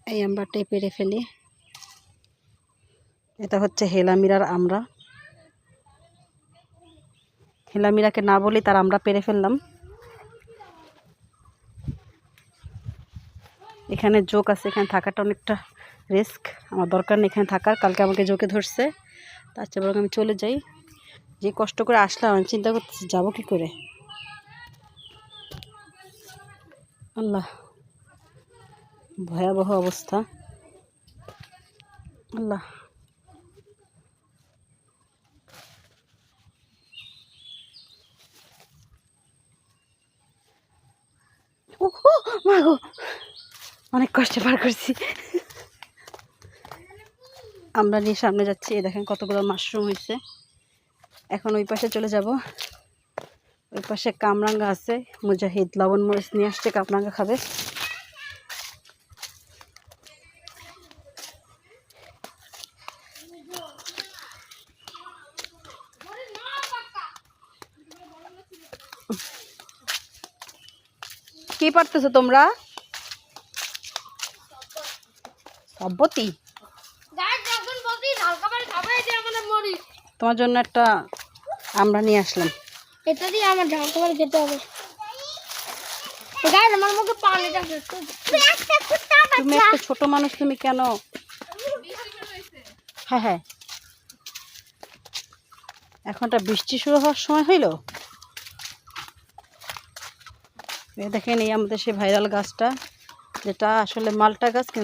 এই আমড়াটাই পেরে ফেলি। এটা হচ্ছে হেলামিরার আমড়া। হেলামিরাকে না বলি তার আমরা পেরে ফেললাম। এখানে জোক আছে, এখানে থাকাটা অনেকটা রিস্ক, আমার দরকার নেই এখানে থাকার। কালকে আমাকে জোকে ধরছে, তার চেয়ে বরং আমি চলে যাই। যে কষ্ট করে আসলাম আমি চিন্তা করতেছি যাবো কি করে। আল্লাহ, ভয়াবহ অবস্থা। আল্লাহ, মাগো অনেক কষ্টে পার করছি। আমরা নিয়ে সামনে যাচ্ছি, দেখেন কতগুলো মাশরুম হয়েছে। এখন ওই পাশে চলে যাব। ওই পাশে কামরাঙ্গা আছে, মুজাহিদ লবণ মরিচ নিয়ে আসছে, কামরাঙ্গা খাবে। কি পারতেছো তোমরা? সব্বতি তোমার জন্য একটা আমরা নিয়ে আসলাম। এটা দিয়ে আমার ঝাল খাবার খেতে হবে। আমার মুখে পানিটা তুমি একটা ছোট মানুষ, তুমি কেন? হ্যাঁ হ্যাঁ, এখনটা বৃষ্টি শুরু হওয়ার সময় হইল। দেখেন এই আমাদের সেই ভাইরাল গাছটা, যেটা আসলে মালটা গাছ কিন্তু